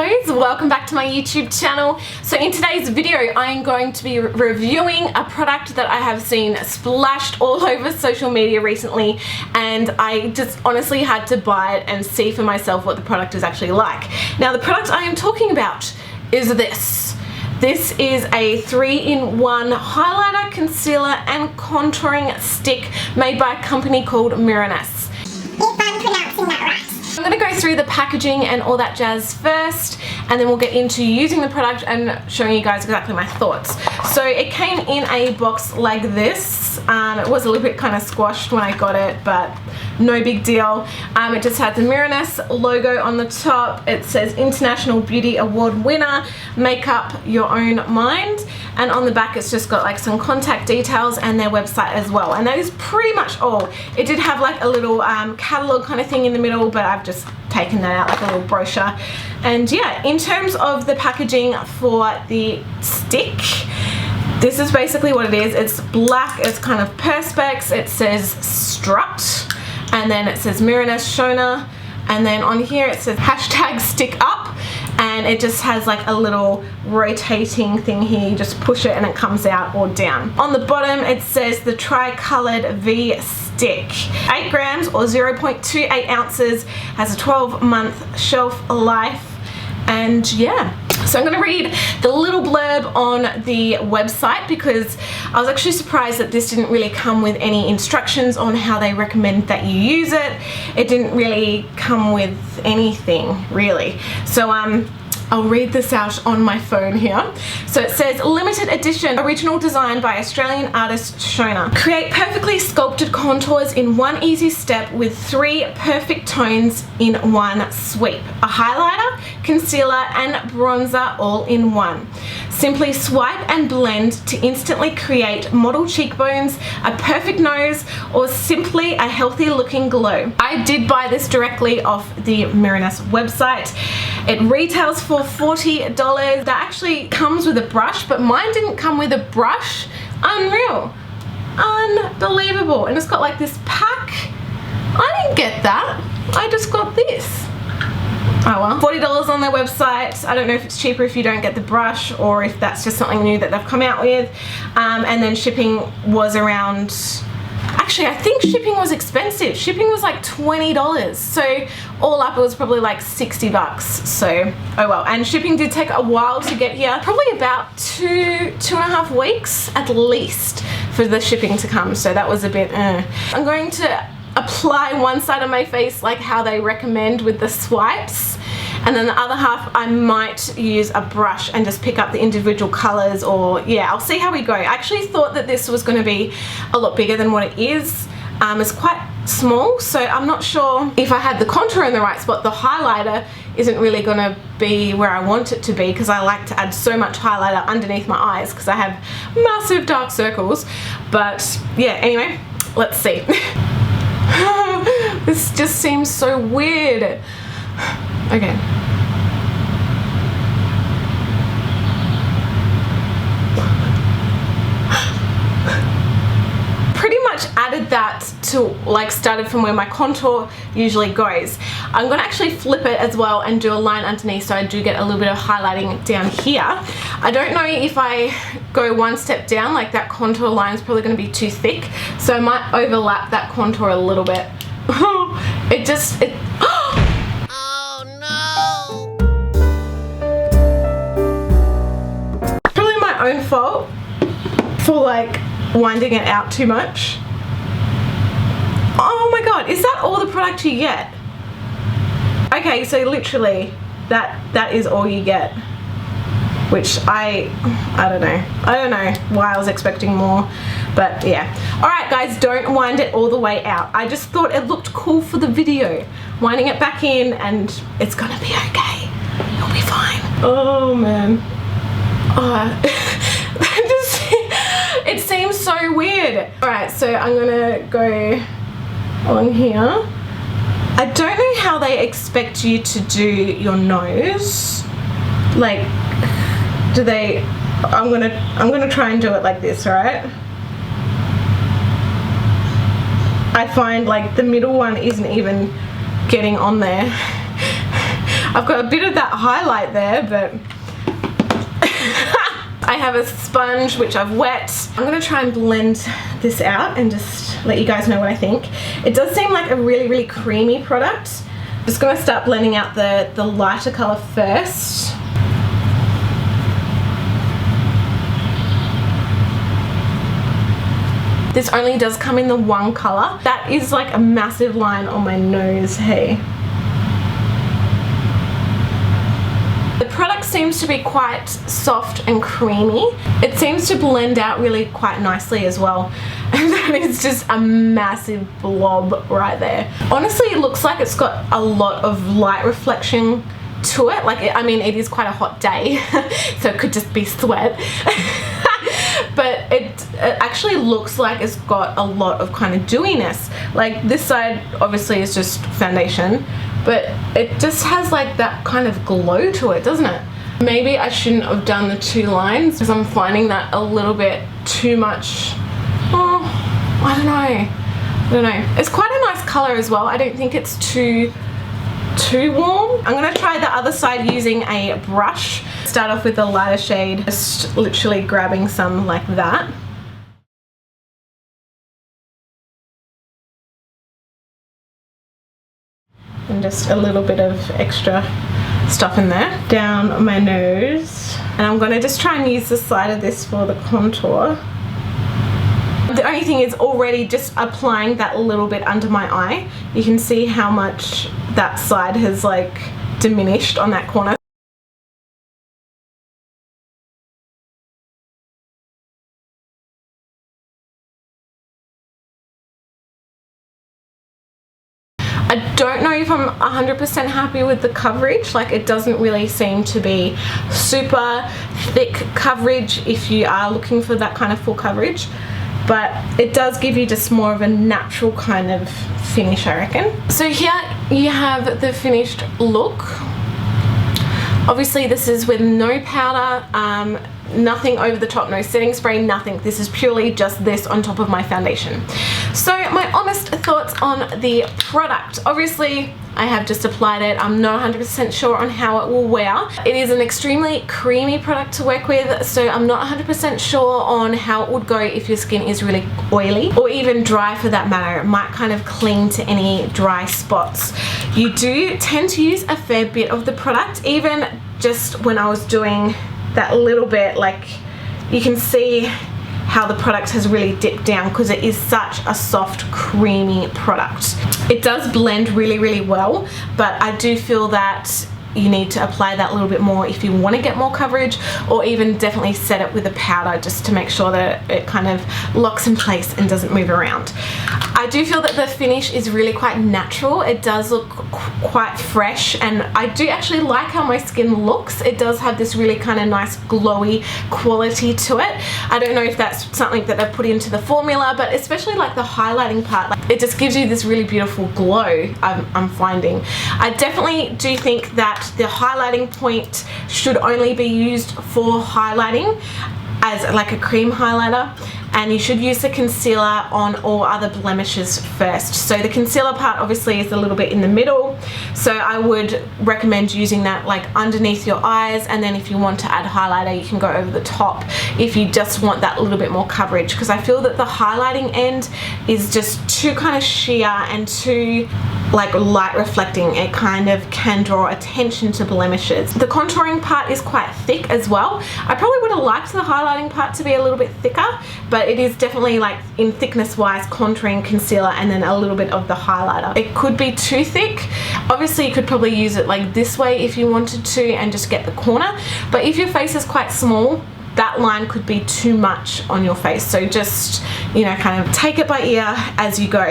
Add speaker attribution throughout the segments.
Speaker 1: guys, welcome back to my YouTube channel. So in today's video I am going to be reviewing a product that I have seen splashed all over social media recently, and I just honestly had to buy it and see for myself what the product is actually like. Now the product I am talking about is this. This is a 3-in-1 highlighter, concealer and contouring stick made by a company called Mirenesse.
Speaker 2: If I'm pronouncing that right.
Speaker 1: I'm going to go through the packaging and all that jazz first, and then we'll get into using the product and showing you guys exactly my thoughts. So it came in a box like this. It was a little bit kind of squashed when I got it, but no big deal. It just had the Mirenesse logo on the top. It says International Beauty Award winner, make up your own mind, and on the back it's just got like some contact details and their website as well, and that is pretty much all. It did have like a little catalog kind of thing in the middle, but I've just taken that out, like a little brochure. And yeah, in terms of the packaging for the stick, this is basically what it is. It's black, it's kind of perspex, it says strut, and then it says Mirenesse Shona, and then on here it says hashtag stick up, and it just has like a little rotating thing here. You just push it and it comes out or down. On the bottom it says the tri-colored V stick, 8 grams or 0.28 ounces, has a 12-month shelf life, and yeah. So I'm going to read the little blurb on the website because I was actually surprised that this didn't really come with any instructions on how they recommend that you use it. It didn't really come with anything really. So I'll read this out on my phone here. So it says, limited edition, original design by Australian artist Shona. Create perfectly sculpted contours in one easy step with 3 perfect tones in one sweep. A highlighter, concealer and bronzer all in one. Simply swipe and blend to instantly create model cheekbones, a perfect nose, or simply a healthy looking glow. I did buy this directly off the Mirenesse website. It retails for $40. That actually comes with a brush, but mine didn't come with a brush. Unreal. Unbelievable. And it's got like this pack. I didn't get that. I just got this. Oh well. $40 on their website. I don't know if it's cheaper if you don't get the brush or if that's just something new that they've come out with. And then shipping was around... Actually, I think shipping was expensive. Shipping was like $20. So all up it was probably like 60 bucks. So, oh well. And shipping did take a while to get here. Probably about two and a half weeks at least for the shipping to come. So that was a bit, I'm going to apply one side of my face like how they recommend with the swipes, and then the other half I might use a brush and just pick up the individual colors, or yeah, I'll see how we go. I actually thought that this was going to be a lot bigger than what it is. It's quite small, so I'm not sure if I had the contour in the right spot. The highlighter isn't really going to be where I want it to be because I like to add so much highlighter underneath my eyes because I have massive dark circles. But yeah, anyway, let's see. This just seems so weird. Okay. Pretty much added that to, like, started from where my contour usually goes. I'm gonna actually flip it as well and do a line underneath so I do get a little bit of highlighting down here. I don't know if I go one step down, like that contour line is probably gonna be too thick, so I might overlap that contour a little bit. It oh no! Probably my own fault for like winding it out too much. Oh my god, is that all the product you get? Okay, so literally that is all you get, which I don't know why I was expecting more, but yeah. Alright guys, don't wind it all the way out. I just thought it looked cool for the video. Winding it back in and it's gonna be okay. You'll be fine. Oh man. It seems so weird. Alright, so I'm gonna go on here. I don't know how they expect you to do your nose. Like, do they... I'm gonna try and do it like this, right? I find like the middle one isn't even getting on there. I've got a bit of that highlight there, but I have a sponge which I've wet. I'm gonna try and blend this out and just let you guys know what I think. It does seem like a really creamy product. Just gonna start blending out the lighter color first. This only does come in the one color. That is like a massive line on my nose, hey. The product seems to be quite soft and creamy. It seems to blend out really quite nicely as well. And that is just a massive blob right there. Honestly, it looks like it's got a lot of light reflection to it. Like, I mean, it is quite a hot day, so it could just be sweat. But it actually looks like it's got a lot of kind of dewiness. Like this side obviously is just foundation, but it just has like that kind of glow to it, doesn't it? Maybe I shouldn't have done the two lines because I'm finding that a little bit too much. Oh, I don't know. It's quite a nice color as well. I don't think it's too warm. I'm gonna try the other side using a brush. Start off with the lighter shade, just literally grabbing some like that. And just a little bit of extra stuff in there. Down my nose. And I'm gonna just try and use the side of this for the contour. The only thing is already just applying that little bit under my eye. You can see how much that side has like diminished on that corner. I don't know if I'm 100% happy with the coverage. Like, it doesn't really seem to be super thick coverage if you are looking for that kind of full coverage, but it does give you just more of a natural kind of finish, I reckon. So here you have the finished look. Obviously this is with no powder, nothing over the top, no setting spray, nothing. This is purely just this on top of my foundation. So my honest thoughts on the product. Obviously I have just applied it. I'm not 100% sure on how it will wear. It is an extremely creamy product to work with, so I'm not 100% sure on how it would go if your skin is really oily or even dry for that matter. It might kind of cling to any dry spots. You do tend to use a fair bit of the product. Even just when I was doing that little bit, like, you can see how the product has really dipped down because it is such a soft, creamy product. It does blend really well, but I do feel that you need to apply that a little bit more if you want to get more coverage, or even definitely set it with a powder just to make sure that it kind of locks in place and doesn't move around. I do feel that the finish is really quite natural. It does look quite fresh, and I do actually like how my skin looks. It does have this really kind of nice glowy quality to it. I don't know if that's something that I put into the formula, but especially like the highlighting part, like, it just gives you this really beautiful glow. I'm finding. I definitely do think that the highlighting point should only be used for highlighting as like a cream highlighter, and you should use the concealer on all other blemishes first. So the concealer part obviously is a little bit in the middle, so I would recommend using that like underneath your eyes, and then if you want to add highlighter you can go over the top if you just want that little bit more coverage, because I feel that the highlighting end is just too kind of sheer and too like light reflecting. It kind of can draw attention to blemishes. The contouring part is quite thick as well. I probably would have liked the highlighting part to be a little bit thicker, but it is definitely like in thickness wise contouring, concealer, and then a little bit of the highlighter. It could be too thick. Obviously you could probably use it like this way if you wanted to and just get the corner, but if your face is quite small, that line could be too much on your face, so just, you know, kind of take it by ear as you go.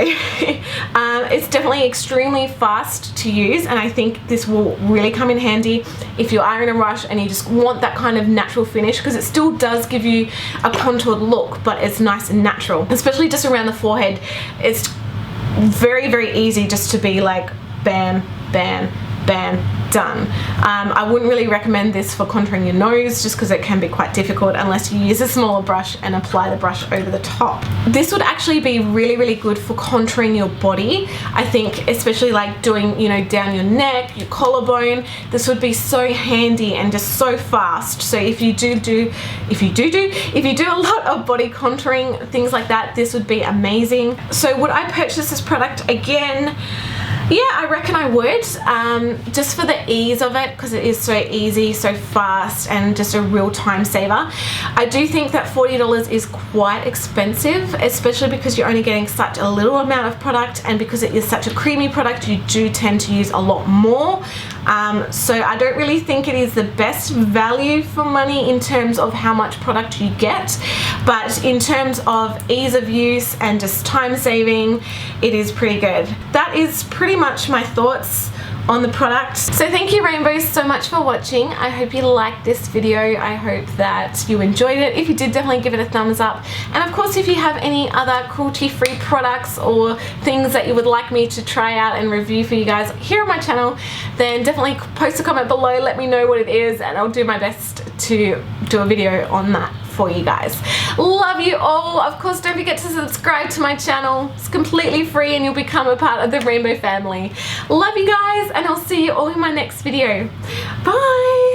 Speaker 1: It's definitely extremely fast to use, and I think this will really come in handy if you are in a rush and you just want that kind of natural finish, because it still does give you a contoured look, but it's nice and natural, especially just around the forehead. It's very easy just to be like bam, bam, bam, done. I wouldn't really recommend this for contouring your nose just because it can be quite difficult unless you use a smaller brush and apply the brush over the top. This would actually be really good for contouring your body. I think especially like doing, you know, down your neck, your collarbone, this would be so handy and just so fast. So if you do a lot of body contouring, things like that, this would be amazing. So would I purchase this product again? Yeah, I reckon I would, just for the ease of it, because it is so easy, so fast, and just a real time saver. I do think that $40 is quite expensive, especially because you're only getting such a little amount of product, and because it is such a creamy product, you do tend to use a lot more. So I don't really think it is the best value for money in terms of how much product you get, but in terms of ease of use and just time saving, it is pretty good. That is pretty much my thoughts on the product. So thank you rainbows so much for watching. I hope you liked this video. I hope that you enjoyed it. If you did, definitely give it a thumbs up. And of course, if you have any other cruelty-free products or things that you would like me to try out and review for you guys here on my channel, then definitely post a comment below, let me know what it is, and I'll do my best to do a video on that for you guys. Love you all. Of course, don't forget to subscribe to my channel. It's completely free and you'll become a part of the rainbow family. Love you guys, and I'll see you all in my next video. Bye.